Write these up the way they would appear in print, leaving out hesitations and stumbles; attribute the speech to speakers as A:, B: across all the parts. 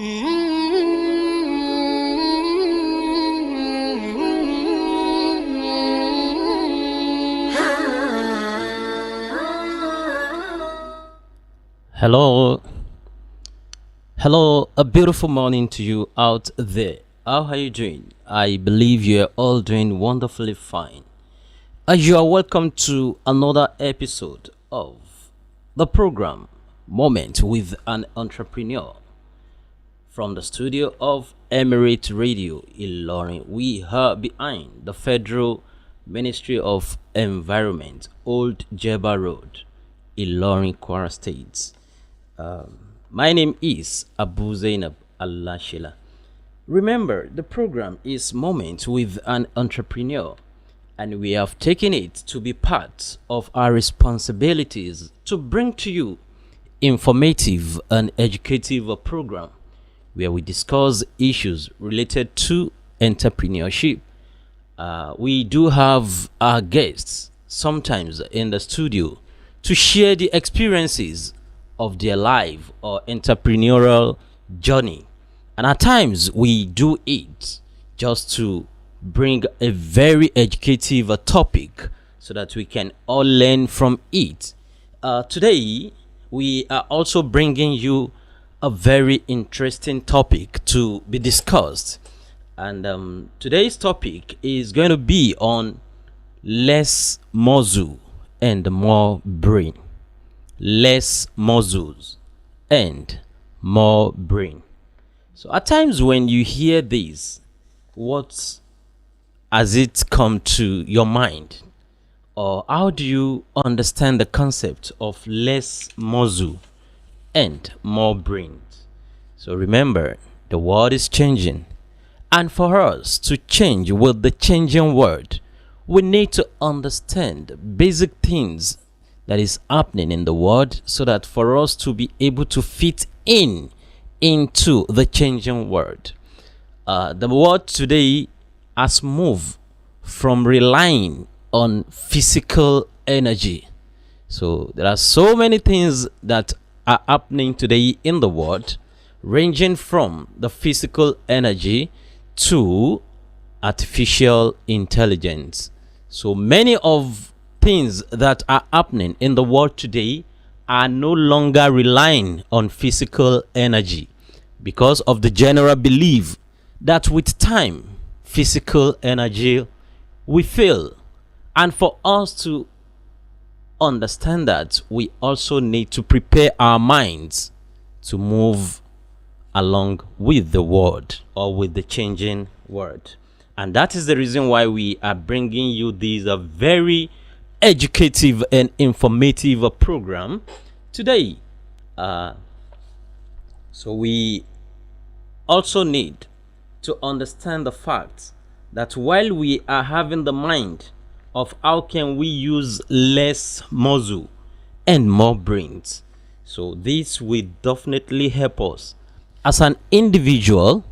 A: Hello, hello, a beautiful morning to you out there. How are you doing? I believe you are all doing wonderfully fine. You are welcome to another episode of the program Moment with an Entrepreneur from the studio of Emirate Radio Ilorin. We are behind the Federal Ministry of Environment, Old Jeba Road, Ilorin, Kwara State. My name is Abu-Zainab Alasela. Remember, the program is Moment with an Entrepreneur, and we have taken it to be part of our responsibilities to bring to you informative and educative program where we discuss issues related to entrepreneurship. We do have our guests sometimes in the studio to share the experiences of their life or entrepreneurial journey. And at times we do it just to bring a very educative topic so that we can all learn from it. Today, we are also bringing you a very interesting topic to be discussed. And today's topic is going to be on less muscle and more brain. Less muscles and more brain. So at times when you hear this, what has it come to your mind? Or how do you understand the concept of less muscle and more brain? So remember, the world is changing. And for us to change with the changing world, we need to understand basic things that is happening in the world so that for us to be able to fit into the changing world. The world today has moved from relying on physical energy. So there are so many things that are happening today in the world, ranging from the physical energy to artificial intelligence. So many of things that are happening in the world today are no longer relying on physical energy because of the general belief that with time physical energy will fail. And for us to understand that, we also need to prepare our minds to move along with the world or with the changing world. And that is the reason why we are bringing you these very educative and informative program today. So we also need to understand the fact that while we are having the mind of how can we use less muscle and more brains, so this will definitely help us as an individual,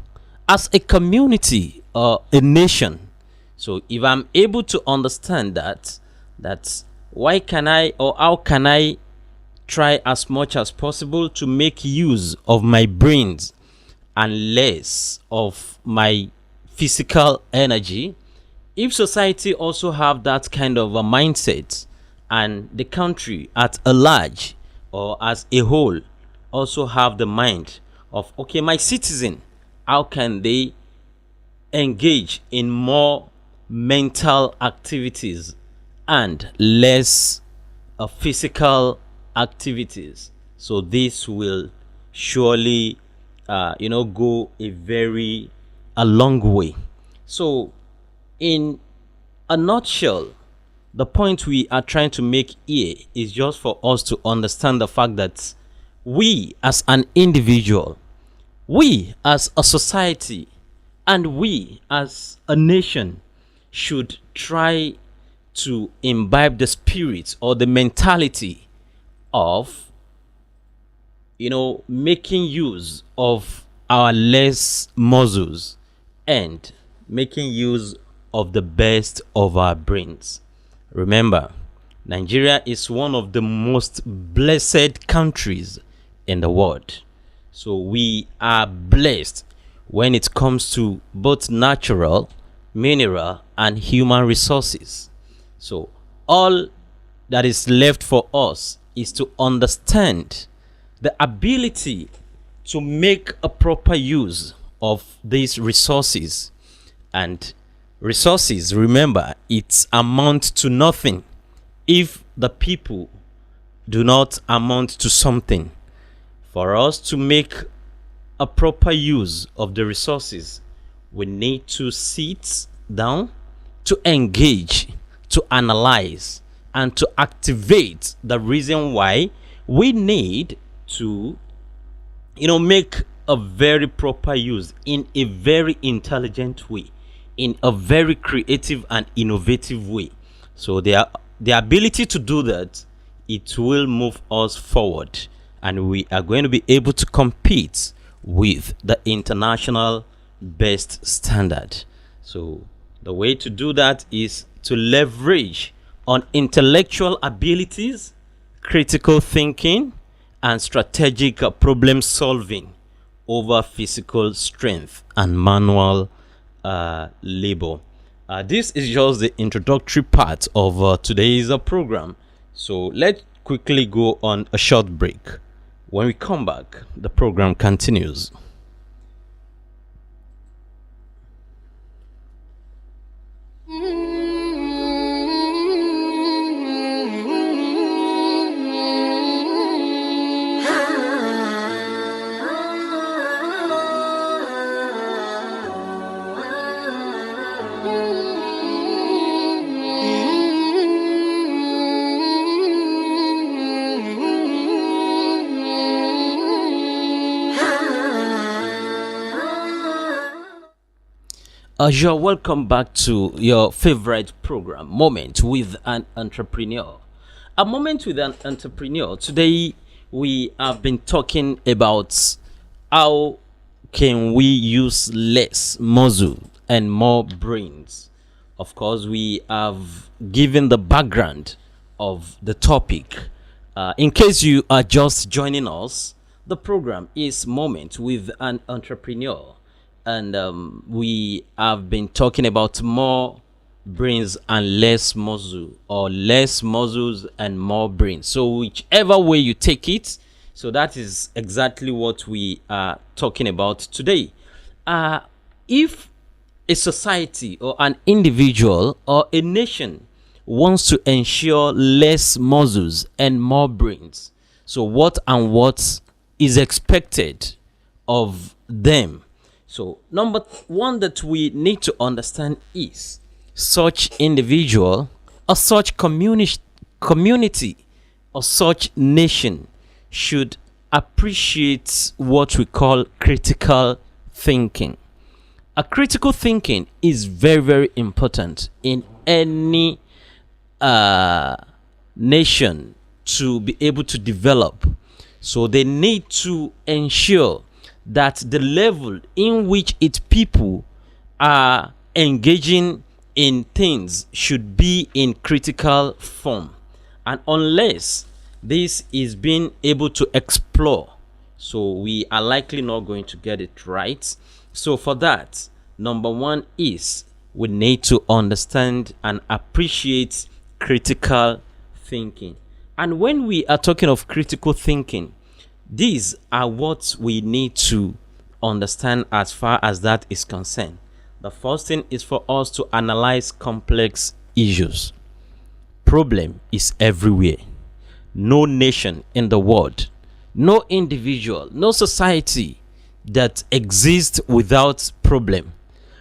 A: as a community, or a nation. So if I'm able to understand that why can I or how can I try as much as possible to make use of my brains and less of my physical energy? If society also have that kind of a mindset, and the country at a large or as a whole also have the mind of, okay, my citizen, how can they engage in more mental activities and less physical activities? So this will surely go a long way. So in a nutshell, the point we are trying to make here is just for us to understand the fact that we as an individual, we as a society, and we as a nation should try to imbibe the spirit or the mentality of making use of our less muscles and making use of the best of our brains. Remember, Nigeria is one of the most blessed countries in the world. So we are blessed when it comes to both natural, mineral, and human resources. So all that is left for us is to understand the ability to make a proper use of these resources. And resources, remember, it amounts to nothing if the people do not amount to something. For us to make a proper use of the resources, we need to sit down, to engage, to analyze, and to activate the reason why we need to make a very proper use in a very intelligent way, in a very creative and innovative way. So the ability to do that, it will move us forward, and we are going to be able to compete with the international best standard. So the way to do that is to leverage on intellectual abilities, critical thinking, and strategic problem solving over physical strength and manual labor. This is just the introductory part of today's program. So let's quickly go on a short break. When we come back, the program continues. You're welcome back to your favorite program, Moment with an Entrepreneur. A Moment with an Entrepreneur. Today, we have been talking about how can we use less muscle and more brains. Of course, we have given the background of the topic. In case you are just joining us, the program is Moment with an Entrepreneur, and we have been talking about more brains and less muscle, or less muscles and more brains. So whichever way you take it, so that is exactly what we are talking about today. If a society or an individual or a nation wants to ensure less muscles and more brains, so what is expected of them? So number one that we need to understand is such individual or such community or such nation should appreciate what we call critical thinking. A critical thinking is very, very important in any nation to be able to develop. So they need to ensure that the level in which its people are engaging in things should be in critical form. And unless this is being able to explore, so we are likely not going to get it right. So for that, number one is we need to understand and appreciate critical thinking. And when we are talking of critical thinking, these are what we need to understand as far as that is concerned. The first thing is for us to analyze complex issues. Problem is everywhere. No nation in the world, no individual, no society that exists without problem.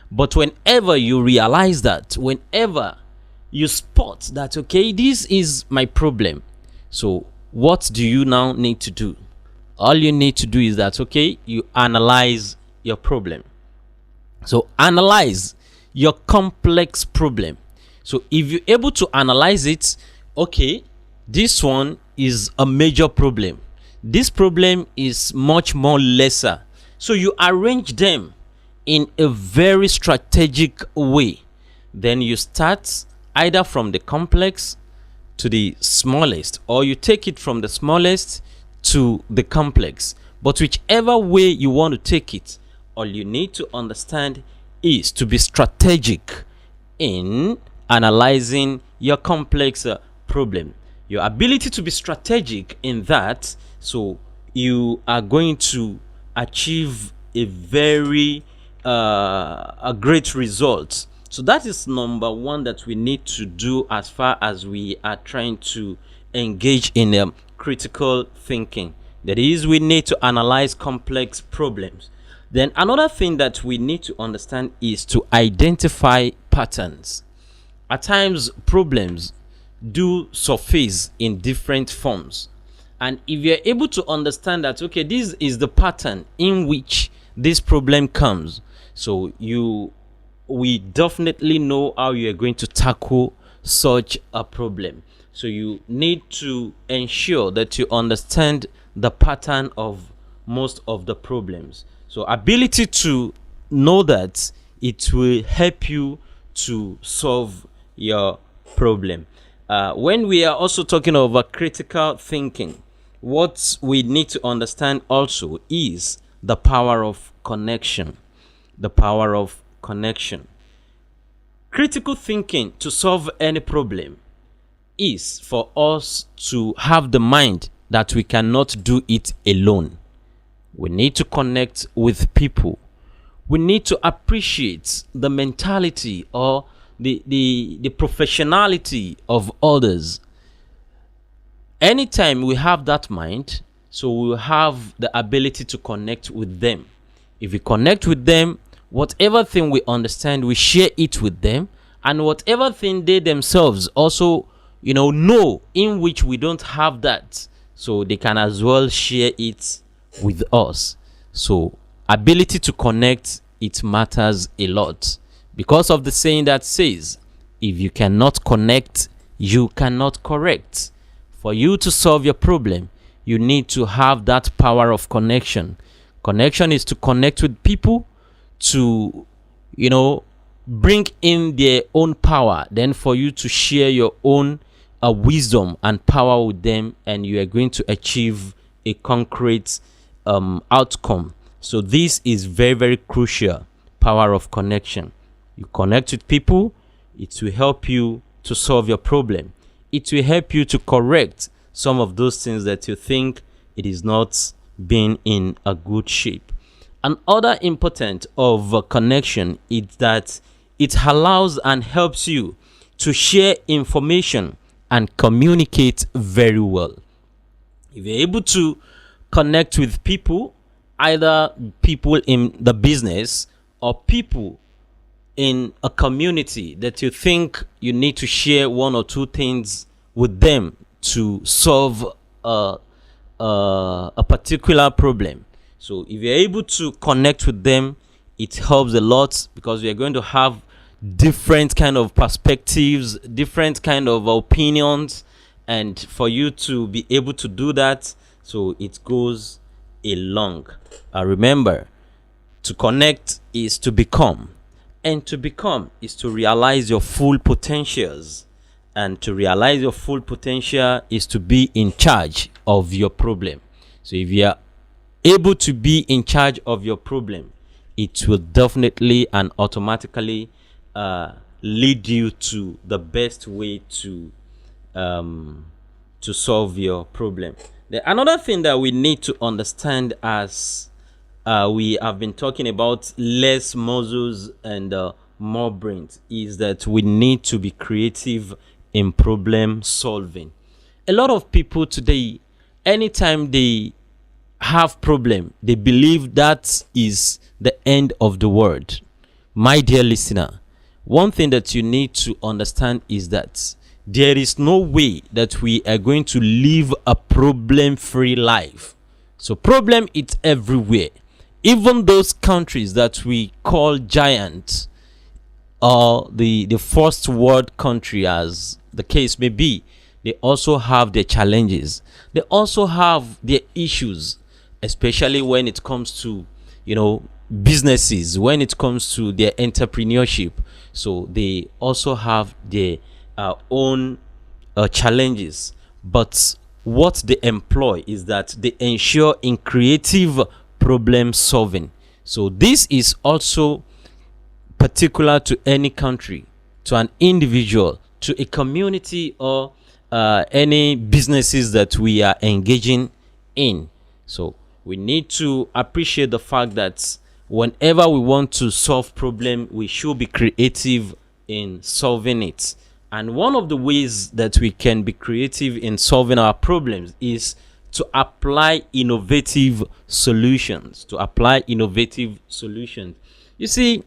A: But whenever you realize that, whenever you spot that, okay, this is my problem, so what do you now need to do? All you need to do is that, okay, you analyze your problem. So analyze your complex problem. So if you're able to analyze it, okay, this one is a major problem, this problem is much more lesser. So you arrange them in a very strategic way. Then you start either from the complex to the smallest, or you take it from the smallest to the complex. But whichever way you want to take it, all you need to understand is to be strategic in analyzing your complex problem. Your ability to be strategic in that, so you are going to achieve a very a great result. So that is number one that we need to do as far as we are trying to engage in critical thinking. That is, we need to analyze complex problems. Then another thing that we need to understand is to identify patterns. At times, problems do surface in different forms. And if you're able to understand that, okay, this is the pattern in which this problem comes, so we definitely know how you are going to tackle such a problem. So you need to ensure that you understand the pattern of most of the problems. So ability to know that, it will help you to solve your problem. When we are also talking about critical thinking, what we need to understand also is the power of connection. The power of connection. Critical thinking to solve any problem is for us to have the mind that we cannot do it alone. We need to connect with people. We need to appreciate the mentality or the professionality of others. Anytime we have that mind, so we will have the ability to connect with them. If we connect with them, whatever thing we understand, we share it with them, and whatever thing they themselves also know in which we don't have that, so they can as well share it with us. So ability to connect, it matters a lot, because of the saying that says, if you cannot connect, you cannot correct. For you to solve your problem, you need to have that power of connection. Connection is to connect with people, to bring in their own power, then for you to share your own wisdom and power with them, and you are going to achieve a concrete outcome. So this is very, very crucial. Power of connection. You connect with people, it will help you to solve your problem. It will help you to correct some of those things that you think it is not being in a good shape. Another important of connection is that it allows and helps you to share information and communicate very well. If you're able to connect with people, either people in the business or people in a community that you think you need to share one or two things with them to solve a particular problem. So if you're able to connect with them, it helps a lot, because we are going to have different kind of perspectives, different kind of opinions, and for you to be able to do that, so it goes along. Remember, to connect is to become, and to become is to realize your full potentials, and to realize your full potential is to be in charge of your problem. So if you are able to be in charge of your problem, it will definitely and automatically lead you to the best way to solve your problem. Another thing that we need to understand, as we have been talking about less muscles and more brains, is that we need to be creative in problem solving. A lot of people today, anytime they have problem, they believe that is the end of the world. My dear listener, one thing that you need to understand is that there is no way that we are going to live a problem-free life. So problem is everywhere. Even those countries that we call giants, or the first world country, as the case may be, they also have their challenges. They also have their issues, especially when it comes to businesses, when it comes to their entrepreneurship. So they also have their own challenges. But what they employ is that they ensure in creative problem solving. So this is also particular to any country, to an individual, to a community, or any businesses that we are engaging in. So we need to appreciate the fact that whenever we want to solve problem, we should be creative in solving it. And one of the ways that we can be creative in solving our problems is to apply innovative solutions. You see,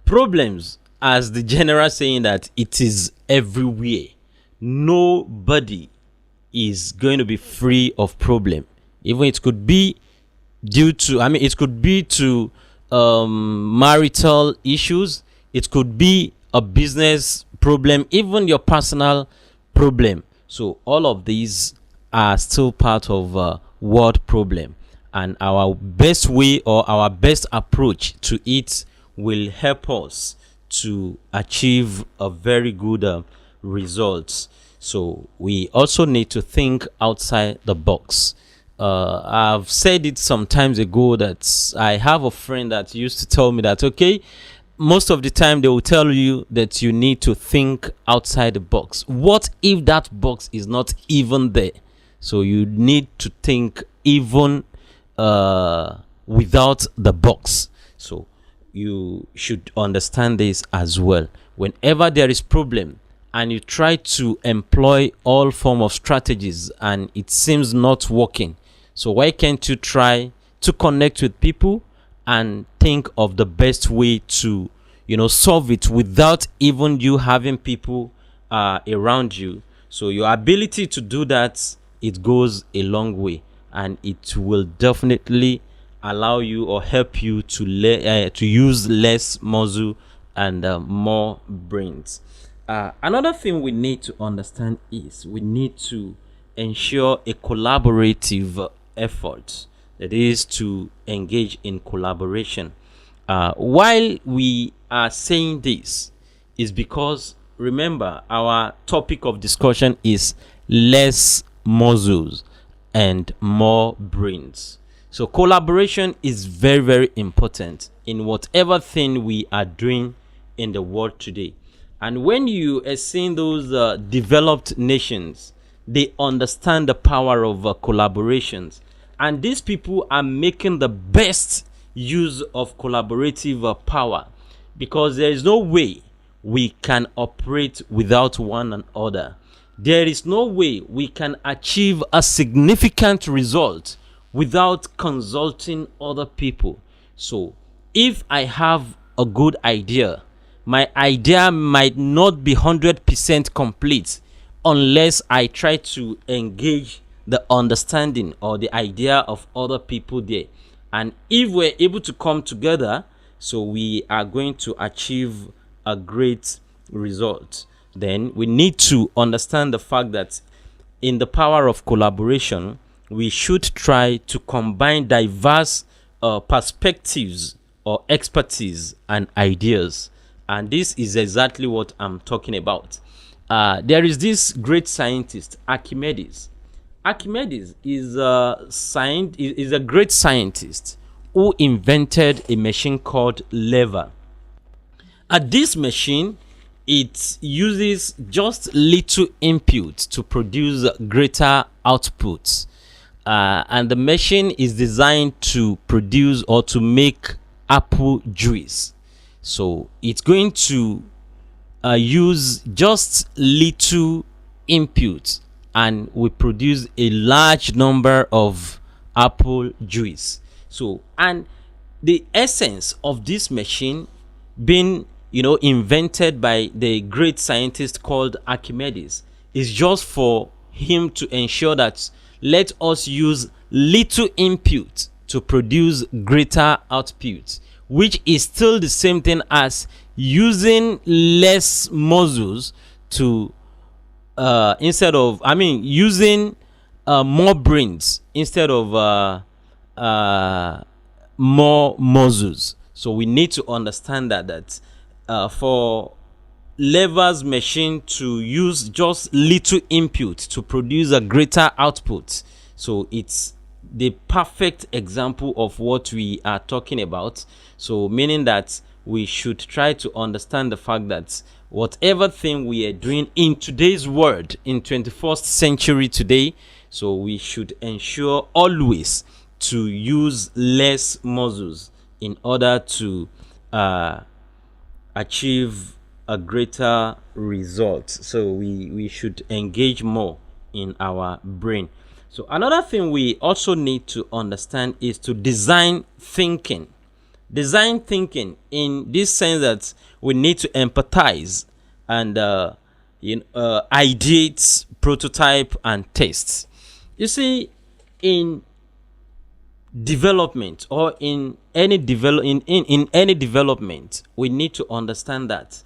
A: problems, as the general saying, that it is everywhere. Nobody is going to be free of problem. Even it could be due to, it could be to marital issues, it could be a business problem, even your personal problem. So all of these are still part of world problem, and our best way or our best approach to it will help us to achieve a very good results. So we also need to think outside the box. I've said it some times ago that I have a friend that used to tell me that, okay, most of the time they will tell you that you need to think outside the box. What if that box is not even there? So you need to think even without the box. So you should understand this as well. Whenever there is problem and you try to employ all form of strategies and it seems not working, so why can't you try to connect with people and think of the best way to, solve it without even you having people around you? So your ability to do that, it goes a long way, and it will definitely allow you or help you to use less muscle and more brains. Another thing we need to understand is we need to ensure a collaborative effort, that is to engage in collaboration. While we are saying this, is because remember our topic of discussion is less muscles and more brains. So collaboration is very, very important in whatever thing we are doing in the world today. And when you are seeing those developed nations, they understand the power of collaborations, and these people are making the best use of collaborative power, because there is no way we can operate without one another. There is no way we can achieve a significant result without consulting other people. So if I have a good idea, my idea might not be 100% complete unless I try to engage the understanding or the idea of other people there. And if we're able to come together, so we are going to achieve a great result. Then we need to understand the fact that in the power of collaboration, we should try to combine diverse perspectives or expertise and ideas. And this is exactly what I'm talking about. There is this great scientist, Archimedes. Archimedes is a great scientist who invented a machine called lever. This machine, it uses just little input to produce greater outputs. And the machine is designed to produce or to make apple juice. So it's going to use just little input and we produce a large number of apple juice. So, and the essence of this machine being invented by the great scientist called Archimedes is just for him to ensure that let us use little input to produce greater output, which is still the same thing as using less muscles to using more brains instead of more muscles. So we need to understand that for levers machine to use just little input to produce a greater output. So it's the perfect example of what we are talking about. So meaning that we should try to understand the fact that whatever thing we are doing in today's world, in 21st century today, so we should ensure always to use less muscles in order to achieve a greater result. So we should engage more in our brain. So another thing we also need to understand is to design thinking. Design thinking in this sense that we need to empathize and ideate, prototype, and test. You see, in development or in any in any development, we need to understand that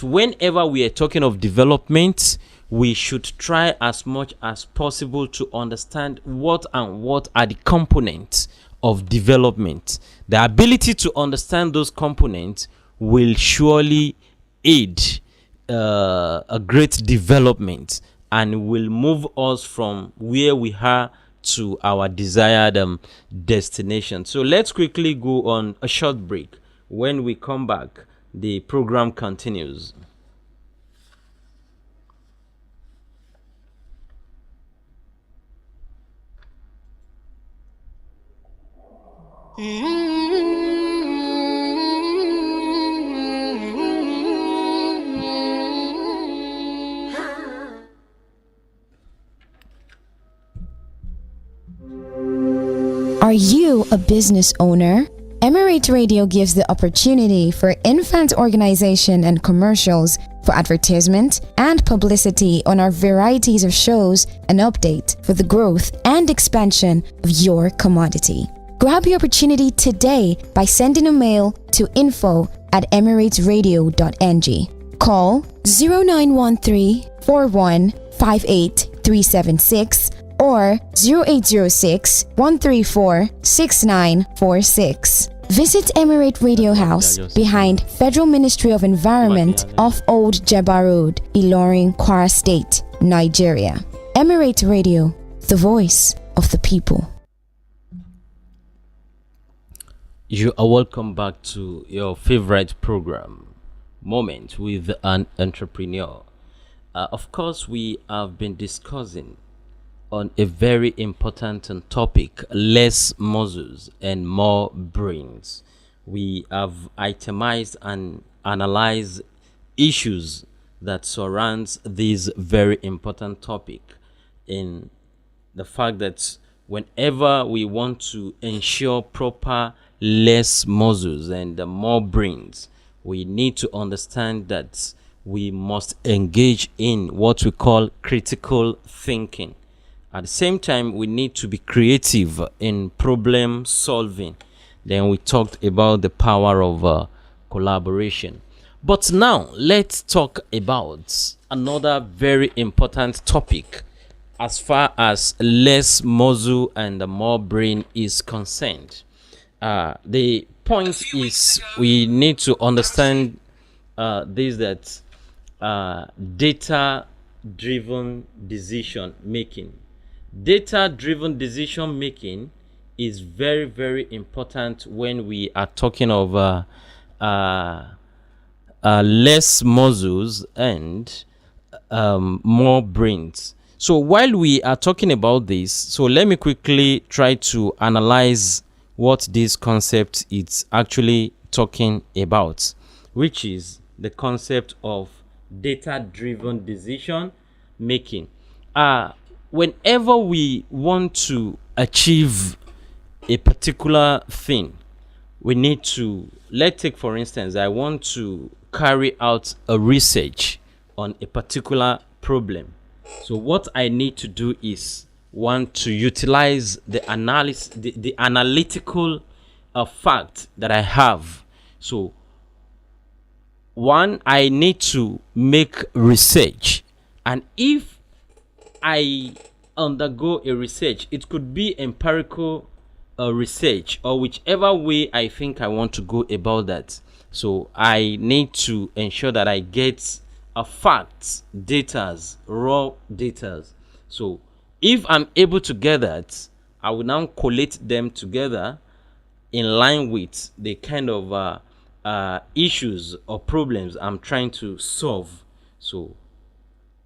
A: whenever we are talking of development, we should try as much as possible to understand what are the components of development. The ability to understand those components will surely aid a great development and will move us from where we are to our desired destination. So let's quickly go on a short break. When we come back, the program continues.
B: Are you a business owner? Emirate Radio gives the opportunity for infant organization and commercials for advertisement and publicity on our varieties of shows and update for the growth and expansion of your commodity. Grab your opportunity today by sending a mail to info@emirateradio.ng. Call 0913 4158376 or 0806 134 6946. Visit Emirate Radio House behind Federal Ministry of Environment off Old Jebba Road, Ilorin, Kwara State, Nigeria. Emirate Radio, the voice of the people.
A: You are welcome back to your favorite program, Moment with an Entrepreneur. Of course, we have been discussing on a very important topic: less muscles and more brains. We have itemized and analyzed issues that surrounds this very important topic, in the fact that whenever we want to ensure proper less muscles and more brains, we need to understand that we must engage in what we call critical thinking. At the same time, we need to be creative in problem solving. Then we talked about the power of collaboration. But now let's talk about another very important topic as far as less muscle and more brain is concerned. The point is we need to understand this, that data driven decision making. Data driven decision making is very, very important when we are talking of less muscles and more brains. So while we are talking about this, so let me quickly try to analyze what this concept is actually talking about, which is the concept of data-driven decision making. Whenever we want to achieve a particular thing, we need to, let's take for instance, I want to carry out a research on a particular problem. So what I need to do is, one, to utilize the analysis, the analytical fact that I have. So one, I need to make research, and if I undergo a research, it could be empirical research, or whichever way I think I want to go about that. So I need to ensure that I get facts, datas, raw datas. So if I'm able to get that, I will now collate them together in line with the kind of issues or problems I'm trying to solve. So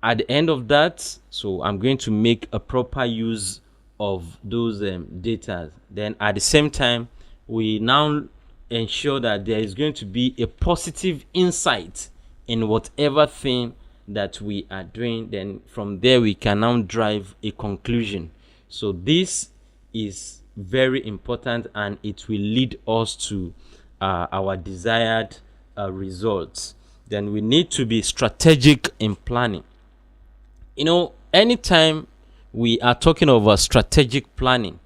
A: at the end of that, so I'm going to make a proper use of those data. Then at the same time, we now ensure that there is going to be a positive insight in whatever thing that we are doing. Then from there we can now drive a conclusion. So this is very important, and it will lead us to our desired results. Then we need to be strategic in planning. Anytime we are talking of strategic planning,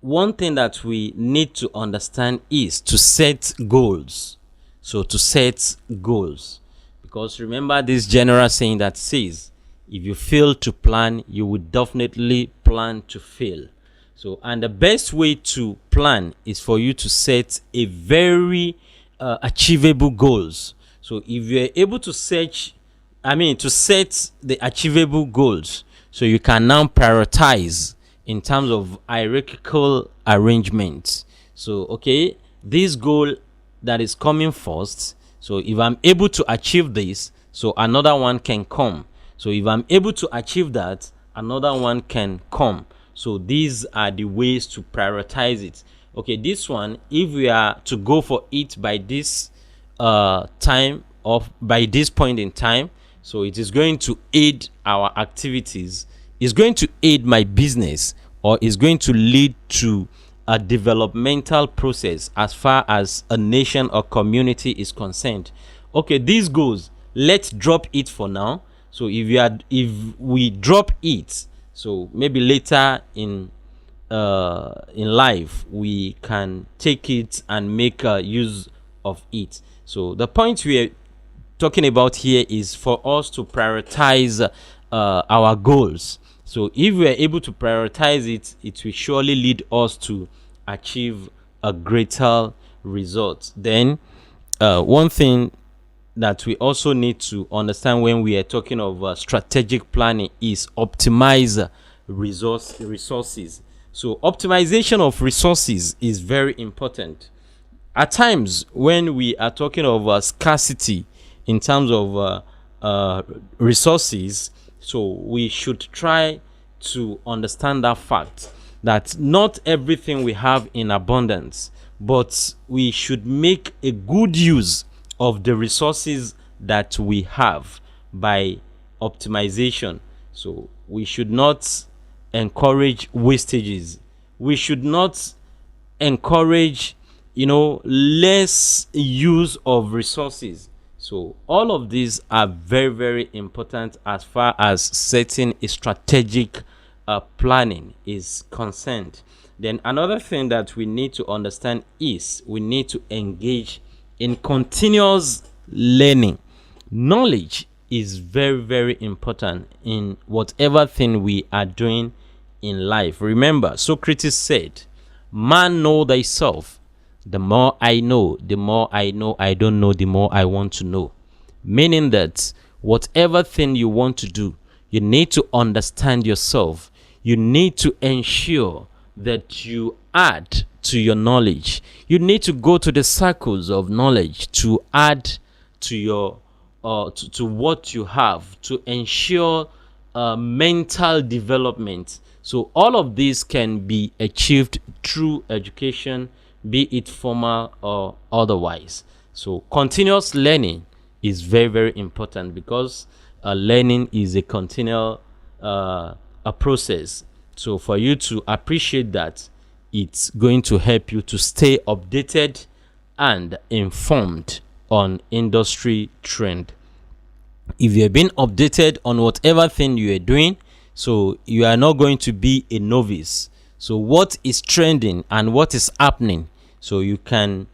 A: one thing that we need to understand is to set goals. So to set goals, because remember this general saying that says, if you fail to plan, you will definitely plan to fail. So, and the best way to plan is for you to set a very achievable goals. So if you're able to set the achievable goals, so you can now prioritize in terms of hierarchical arrangement. So, okay, this goal that is coming first. So if I'm able to achieve this, so another one can come. So if I'm able to achieve that, another one can come. So these are the ways to prioritize it. Okay, this one, if we are to go for it by this time, of by this point in time, so it is going to aid our activities, is going to aid my business, or is going to lead to a developmental process as far as a nation or community is concerned. Okay, this goes, let's drop it for now. So if we drop it, so maybe later in life we can take it and make use of it. So the point we are talking about here is for us to prioritize our goals. So if we are able to prioritize it, it will surely lead us to achieve a greater result. Then one thing that we also need to understand when we are talking of strategic planning is optimize resources. So optimization of resources is very important. At times when we are talking of scarcity in terms of resources, so we should try to understand that fact that not everything we have in abundance, but we should make a good use of the resources that we have by optimization. So we should not encourage wastages. We should not encourage less use of resources. So all of these are very, very important as far as setting a strategic planning is concerned. Then another thing that we need to understand is we need to engage in continuous learning. Knowledge is very, very important in whatever thing we are doing in life. Remember, Socrates said, "Man, know thyself. The more I know, I don't know, the more I want to know." Meaning that whatever thing you want to do, you need to understand yourself. You need to ensure that you add to your knowledge. You need to go to the circles of knowledge to add to your to what you have, to ensure mental development. So all of this can be achieved through education, be it formal or otherwise. So continuous learning is very, very important, because learning is a continual a process. So for you to appreciate that, it's going to help you to stay updated and informed on industry trend. If you're being updated on whatever thing you are doing, so you are not going to be a novice. So what is trending and what is happening, so you can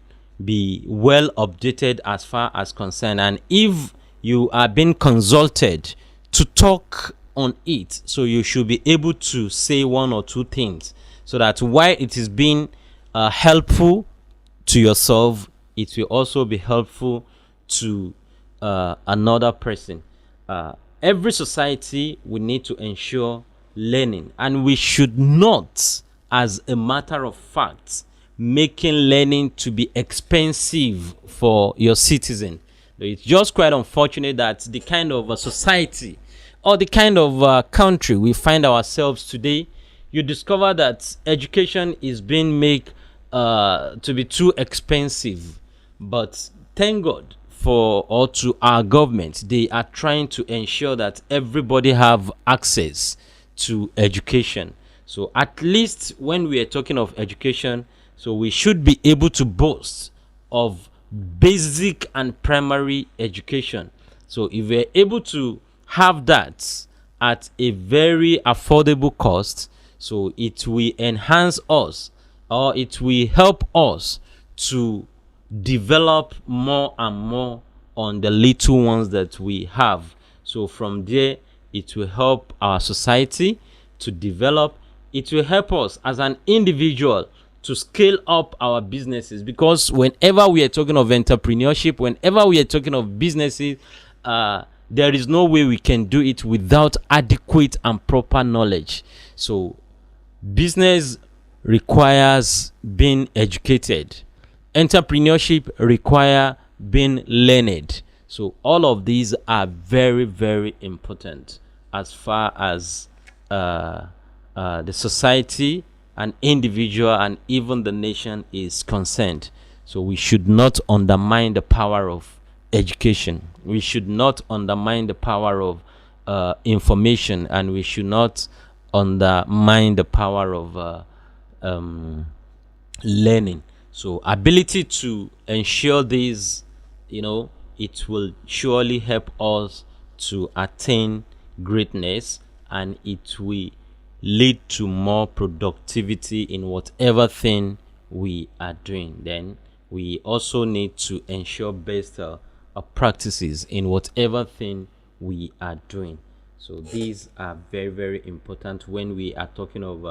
A: be well updated as far as concerned. And if you are being consulted to talk on it, so you should be able to say one or two things, so that while it is being helpful to yourself, it will also be helpful to another person. Every society we need to ensure learning, and we should not, as a matter of fact, making learning to be expensive for your citizen. It's just quite unfortunate that the kind of society or the kind of country we find ourselves today, you discover that education is being made to be too expensive. But thank God for, or to our government, they are trying to ensure that everybody have access to education. So at least when we are talking of education, so we should be able to boast of basic and primary education. So if we're able to have that at a very affordable cost, so it will enhance us, or it will help us to develop more and more on the little ones that we have. So from there, it will help our society to develop. It will help us as an individual to scale up our businesses, because whenever we are talking of entrepreneurship, whenever we are talking of businesses, there is no way we can do it without adequate and proper knowledge. So business requires being educated, entrepreneurship require being learned. So all of these are very, very important as far as the society, an individual, and even the nation is concerned. So we should not undermine the power of education. We should not undermine the power of information, and we should not undermine the power of learning. So ability to ensure this, it will surely help us to attain greatness, and it will lead to more productivity in whatever thing we are doing. Then we also need to ensure best practices in whatever thing we are doing. So these are very, very important when we are talking of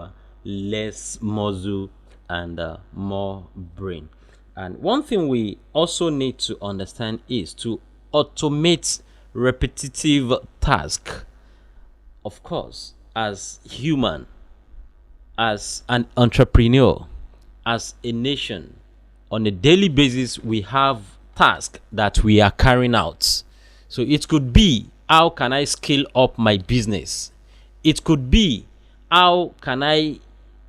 A: less muscle and more brain. And one thing we also need to understand is to automate repetitive tasks. Of course, as human, as an entrepreneur, as a nation, on a daily basis, we have tasks that we are carrying out. So it could be, how can I scale up my business? It could be, how can I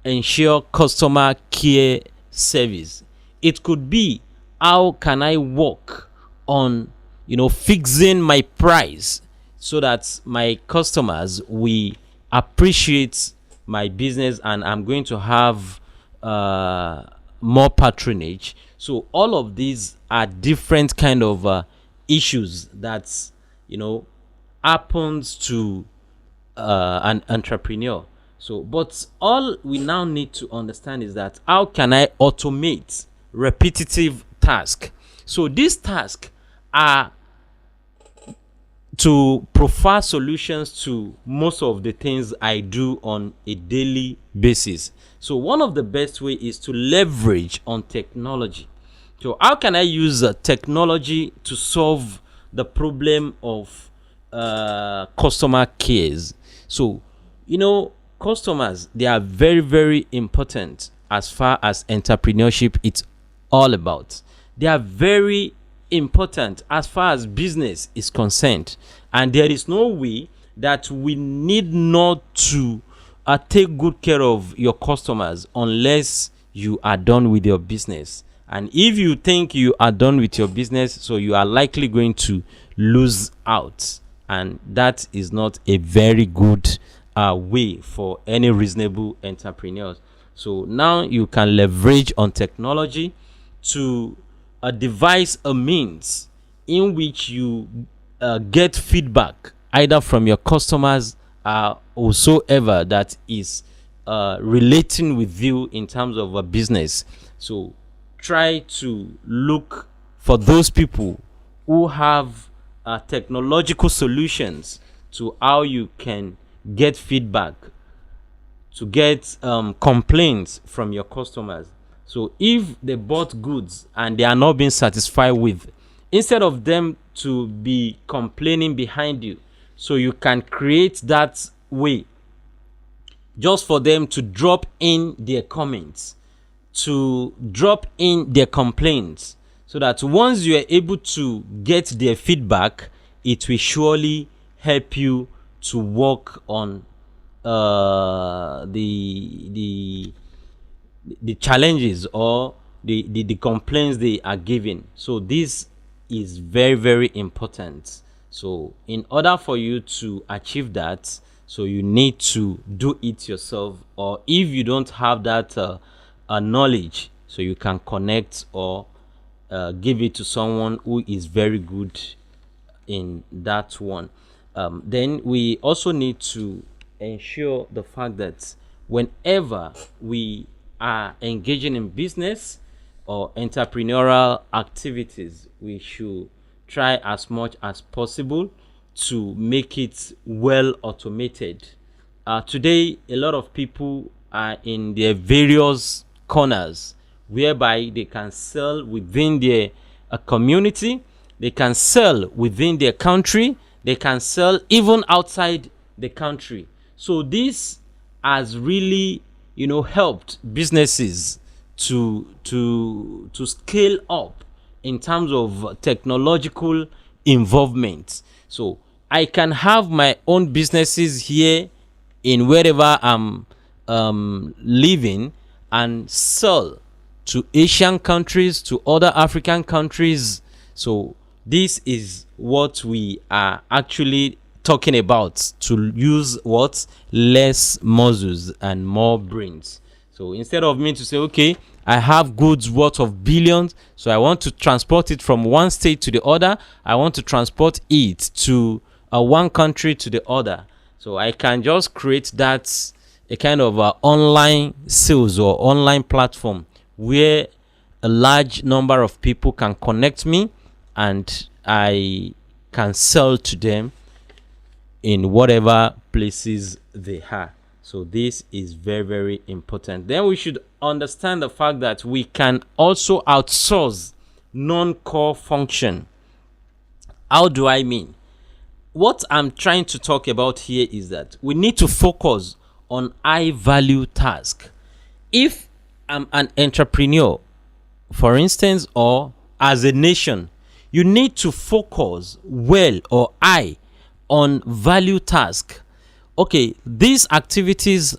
A: ensure customer care service? It could be, how can I work on fixing my price so that my customers will appreciate my business, and I'm going to have more patronage. So all of these are different kind of issues that happens to an entrepreneur. So, but all we now need to understand is that, how can I automate repetitive tasks? So these tasks are to provide solutions to most of the things I do on a daily basis. So one of the best way is to leverage on technology. So how can I use technology to solve the problem of customer cares? So customers, they are very, very important as far as entrepreneurship it's all about. They are very important as far as business is concerned, and there is no way that we need not to take good care of your customers unless you are done with your business. And if you think you are done with your business, so you are likely going to lose out, and that is not a very good way for any reasonable entrepreneurs. So now you can leverage on technology to devise a means in which you get feedback either from your customers or whosoever that is relating with you in terms of a business. So try to look for those people who have technological solutions to how you can get feedback, to get complaints from your customers. So if they bought goods and they are not being satisfied with, instead of them to be complaining behind you, So you can create that way just for them to drop in their comments, to drop in their complaints, so that once you are able to get their feedback, it will surely help you to work on the challenges or the complaints they are giving. So this is very, very important. So in order for you to achieve that, so you need to do it yourself, or if you don't have that knowledge, so you can connect or give it to someone who is very good in that one. Then we also need to ensure the fact that whenever we are engaging in business or entrepreneurial activities, we should try as much as possible to make it well automated. Today, a lot of people are in their various corners whereby they can sell within their community, they can sell within their country, they can sell even outside the country. So this has really, helped businesses to scale up in terms of technological involvement. So I can have my own businesses here in wherever I'm living, and sell to Asian countries, to other African countries. So this is what we are actually talking about, to use what? Less muscles and more brains. So instead of me to say, okay, I have goods worth of billions, so I want to transport it from one state to the other, I want to transport it to one country to the other. So I can just create that, a kind of online sales or online platform where a large number of people can connect me and I can sell to them in whatever places they are. So this is very, very important. Then we should understand the fact that we can also outsource non-core function. How do I mean? What I'm trying to talk about here is that we need to focus on high value tasks. If I'm an entrepreneur, for instance, or as a nation, you need to focus well or high on value task. Okay, these activities,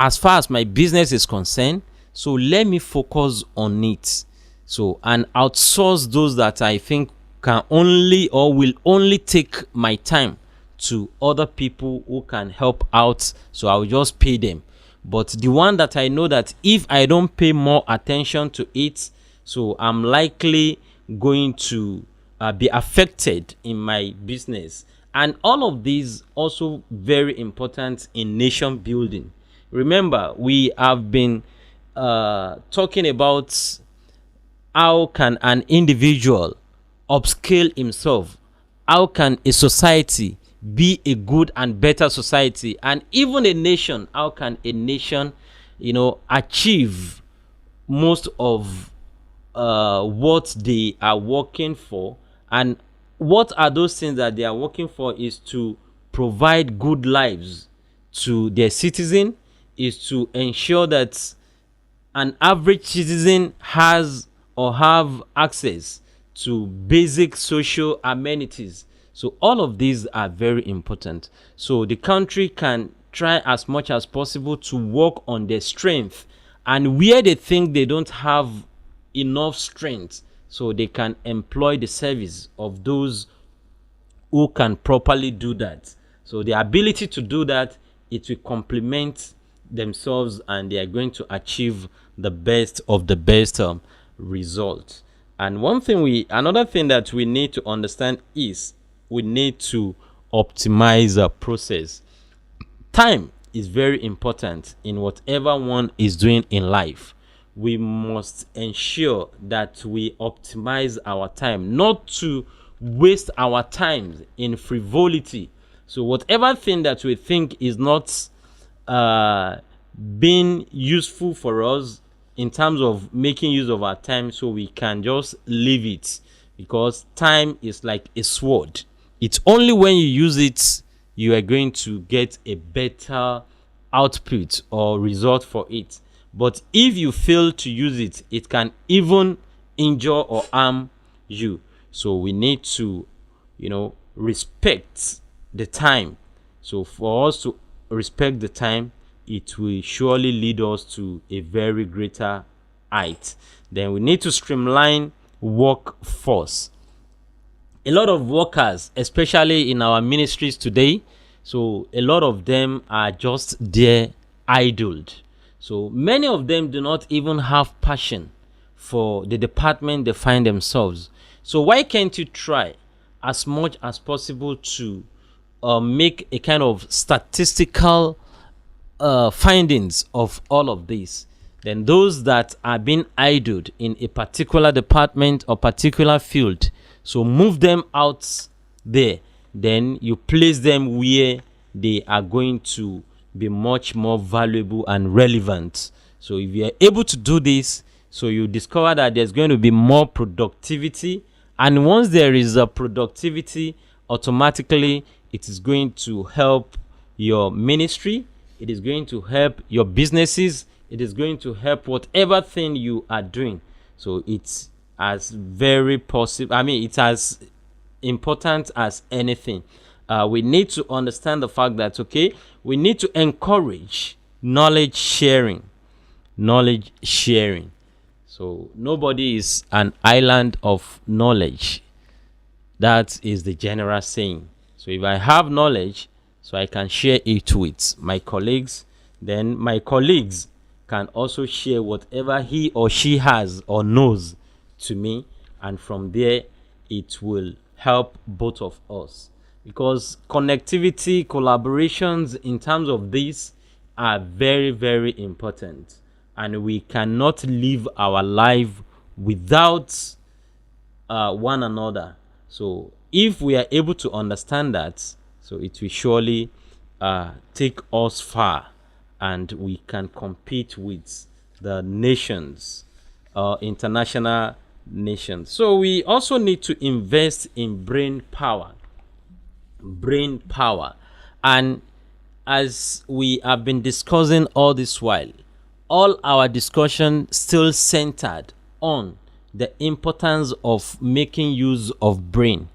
A: as far as my business is concerned, so let me focus on it. So, and outsource those that I think can only or will only take my time to other people who can help out. So I'll just pay them. But the one that I know that if I don't pay more attention to it, so I'm likely going to be affected in my business. And all of these also very important in nation building. Remember, we have been talking about how can an individual upscale himself, how can a society be a good and better society, and even a nation, how can a nation achieve most of what they are working for. And what are those things that they are working for is to provide good lives to their citizen, is to ensure that an average citizen has or have access to basic social amenities. So all of these are very important. So the country can try as much as possible to work on their strength, and where they think they don't have enough strength, so they can employ the service of those who can properly do that. So the ability to do that, it will complement themselves, and they are going to achieve the best of the best results. And another thing that we need to understand is we need to optimize a process. Time is very important in whatever one is doing in life. We must ensure that we optimize our time, not to waste our time in frivolity. So whatever thing that we think is not being useful for us in terms of making use of our time, so we can just leave it, because time is like a sword. It's only when you use it you are going to get a better output or result for it. But if you fail to use it, it can even injure or harm you. So we need to, respect the time. So for us to respect the time, it will surely lead us to a very greater height. Then we need to streamline workforce. A lot of workers, especially in our ministries today, so a lot of them are just there idled. So many of them do not even have passion for the department they find themselves. So why can't you try as much as possible to make a kind of statistical findings of all of this? Then those that are being idled in a particular department or particular field, so move them out there. Then you place them where they are going to be much more valuable and relevant. So if you are able to do this, so you discover that there's going to be more productivity. And once there is a productivity, automatically it is going to help your ministry. It is going to help your businesses. It is going to help whatever thing you are doing. So it's as very possible. I mean, it's as important as anything. We need to understand the fact that, okay, we need to encourage knowledge sharing. Knowledge sharing. So nobody is an island of knowledge. That is the general saying. So if I have knowledge, so I can share it with my colleagues, then my colleagues can also share whatever he or she has or knows to me, and from there it will help both of us, because connectivity, collaborations in terms of this are very, very important, and we cannot live our life without one another. So if we are able to understand that, so it will surely take us far, and we can compete with the nations, international nations. So we also need to invest in brain power. Brain power. And as we have been discussing all this while, all our discussion still centered on the importance of making use of brain,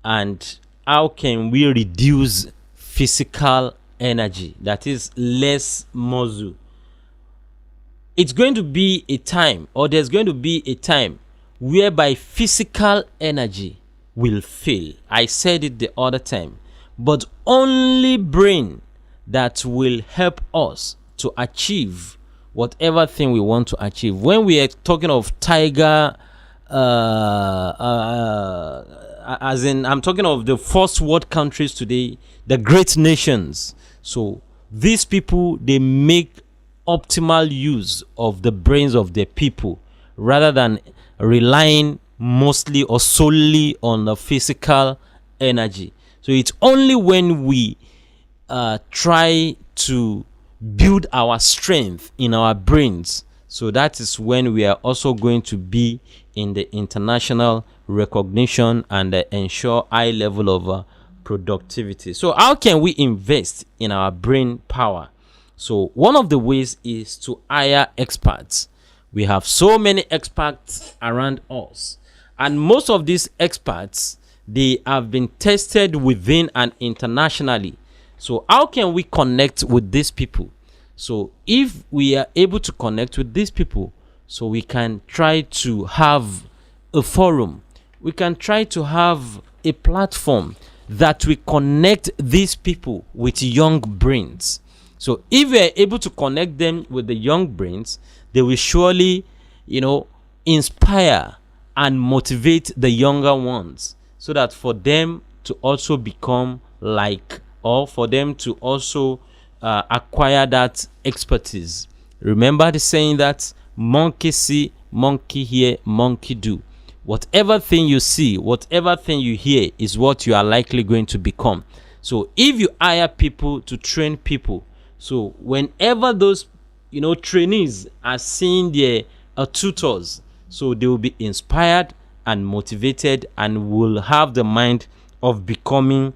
A: and how can we reduce physical energy, that is less muscle. It's going to be a time, or there's going to be a time, whereby physical energy will fail. I said it the other time, but only brain that will help us to achieve whatever thing we want to achieve. When we are talking of tiger, as in I'm talking of the first world countries today, the great nations. So these people, they make optimal use of the brains of their people, rather than relying mostly or solely on the physical energy. So it's only when we try to build our strength in our brains, so that is when we are also going to be in the international recognition and ensure high level of productivity. So how can we invest in our brain power? So one of the ways is to hire experts. We have so many experts around us, and most of these experts, they have been tested within and internationally. So how can we connect with these people? So if we are able to connect with these people, so we can try to have a forum, we can try to have a platform that we connect these people with young brains. So if we are able to connect them with the young brains, they will surely, inspire and motivate the younger ones, so that for them to also become like, or for them to also acquire that expertise. Remember the saying that monkey see, monkey hear, monkey do. Whatever thing you see, whatever thing you hear is what you are likely going to become. So if you hire people to train people, so whenever those trainees are seeing their tutors, so they will be inspired and motivated and will have the mind of becoming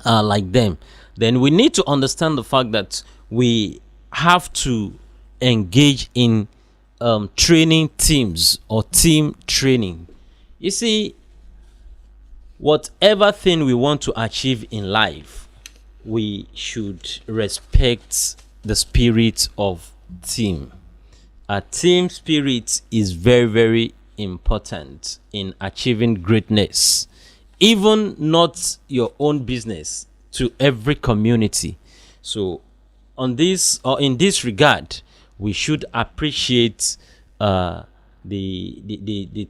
A: like them, then we need to understand the fact that we have to engage in training teams or team training. You see, whatever thing we want to achieve in life, we should respect the spirit of team. A team spirit is very, very important in achieving greatness, even not your own business, to every community. So on this, or in this regard, we should appreciate the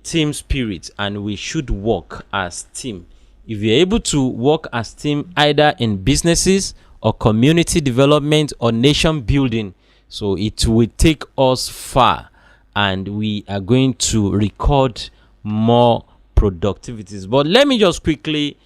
A: team spirit, and we should work as team. If you're able to work as team either in businesses or community development or nation building, so it will take us far, and we are going to record more productivities. But let me just quickly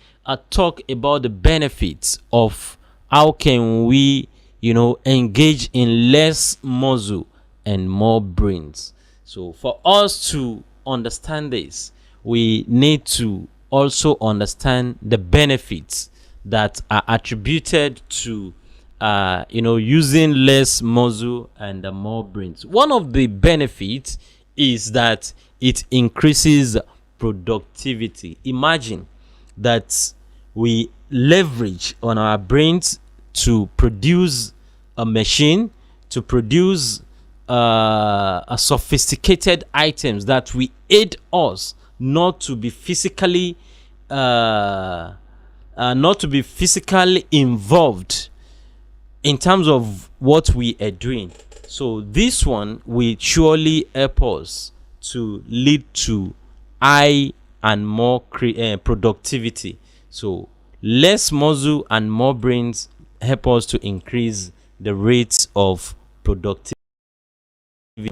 A: talk about the benefits of how can we engage in less muscle and more brains. So for us to understand this, we need to also understand the benefits that are attributed to using less muscle and more brains. One of the benefits is that it increases productivity. Imagine that we leverage on our brains to produce a machine, to produce a sophisticated items that will aid us not to be physically involved in terms of what we are doing. So this one will surely help us to lead to high and more productivity. So less muscle and more brains help us to increase the rates of productivity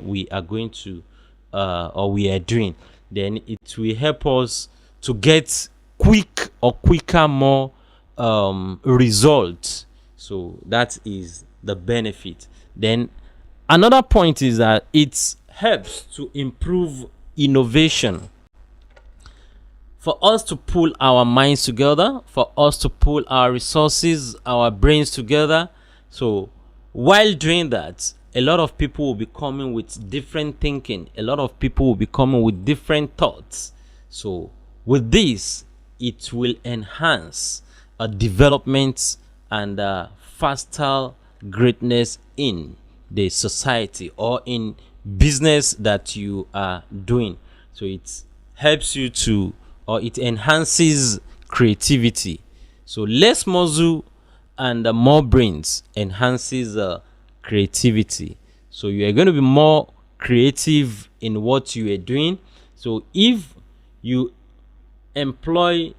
A: we are going to or we are doing. Then it will help us to get quicker more results. So that is the benefit. Then another point is that it helps to improve innovation. For us to pull our minds together, for us to pull our resources, our brains together. So while doing that, a lot of people will be coming with different thinking. A lot of people will be coming with different thoughts. So with this, it will enhance a development and faster greatness in the society or in business that you are doing. So it helps you to, or it enhances creativity. So less muscle and more brains enhances creativity. So you are going to be more creative in what you are doing. So if you employ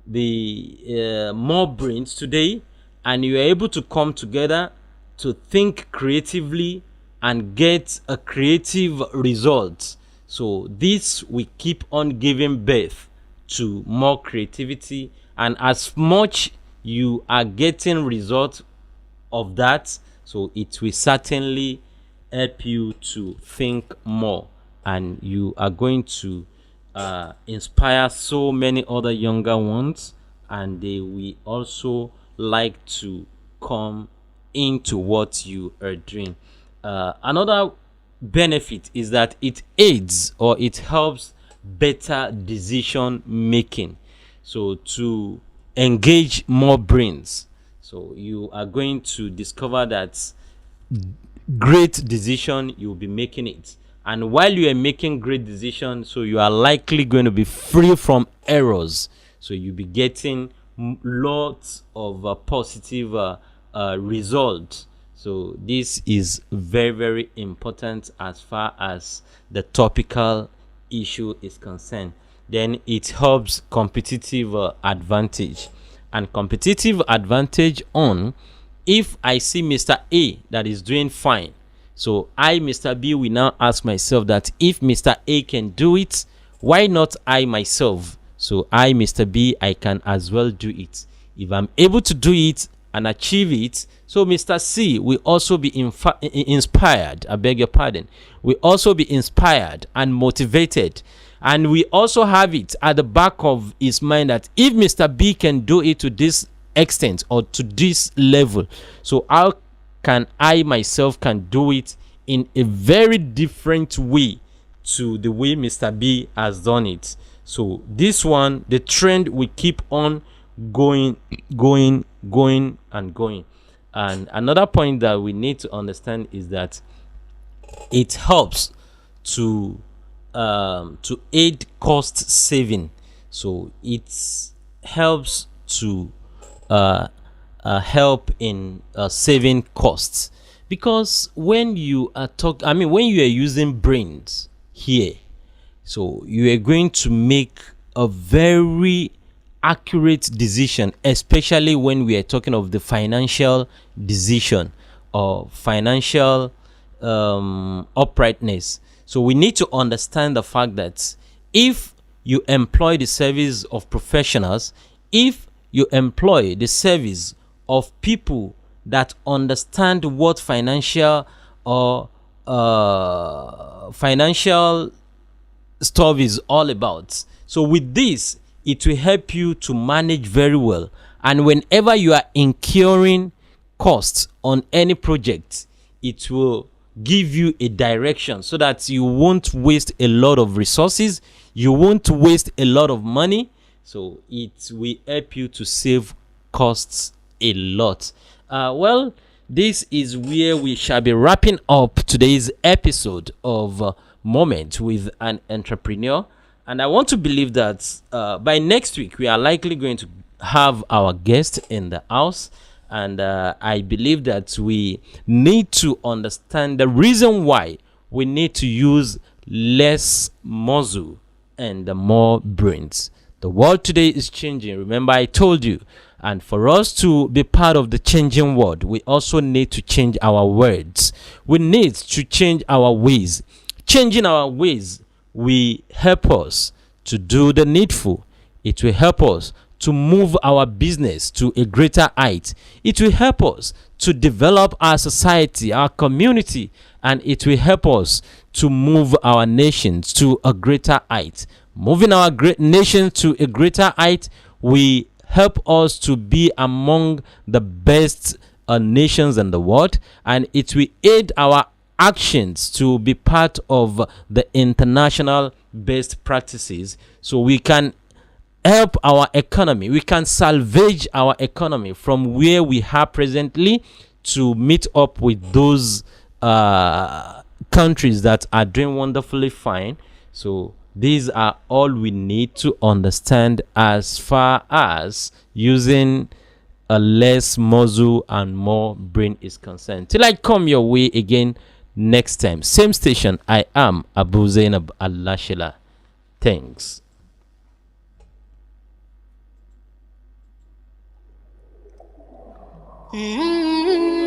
A: the more brains today, and you are able to come together to think creatively and get a creative result, so this will keep on giving birth to more creativity. And as much you are getting results of that, so it will certainly help you to think more, and you are going to inspire so many other younger ones, and they will also like to come into what you are doing. Another benefit is that it aids or it helps better decision making. So to engage more brains, so you are going to discover that great decision you'll be making it, and while you are making great decisions, so you are likely going to be free from errors. So you'll be getting lots of positive results. So this is very, very important as far as the topical issue is concerned. Then it helps competitive advantage, and competitive advantage on, if I see Mr. A that is doing fine, so I, Mr. B, will now ask myself that if Mr. A can do it, why not I myself? So I, Mr. B, I can as well do it. If I'm able to do it and achieve it, so Mr. C will also be inspired. I beg your pardon. Will also be inspired and motivated. And we also have it at the back of his mind that if Mr. B can do it to this extent or to this level. So how can I myself can do it in a very different way to the way Mr. B has done it? So this one, the trend will keep on going and going. And another point that we need to understand is that it helps to aid cost saving. So it helps to help in saving costs, because when you are when you are using brains here, so you are going to make a very accurate decision, especially when we are talking of the financial decision or financial uprightness. So we need to understand the fact that if you employ the service of professionals, if you employ the service of people that understand what financial or financial stuff is all about. So with this, it will help you to manage very well. And whenever you are incurring costs on any project, it will give you a direction so that you won't waste a lot of resources, you won't waste a lot of money. So it will help you to save costs a lot. Well, this is where we shall be wrapping up today's episode of Moment with an Entrepreneur. And I want to believe that by next week, we are likely going to have our guest in the house. And I believe that we need to understand the reason why we need to use less muscle and more brains. The world today is changing. Remember, I told you. And for us to be part of the changing world, we also need to change our words. We need to change our ways. Changing our ways will help us to do the needful. It will help us to move our business to a greater height. It will help us to develop our society, our community, and it will help us to move our nations to a greater height. Moving our great nation to a greater height will help us to be among the best nations in the world, and it will aid our actions to be part of the international best practices, so we can help our economy. We can salvage our economy from where we are presently to meet up with those countries that are doing wonderfully fine. So these are all we need to understand as far as using a less muscle and more brain is concerned. Till I come your way again next time, same station, I am Abu-Zainab Alasela. Thanks.
C: Mm-hmm.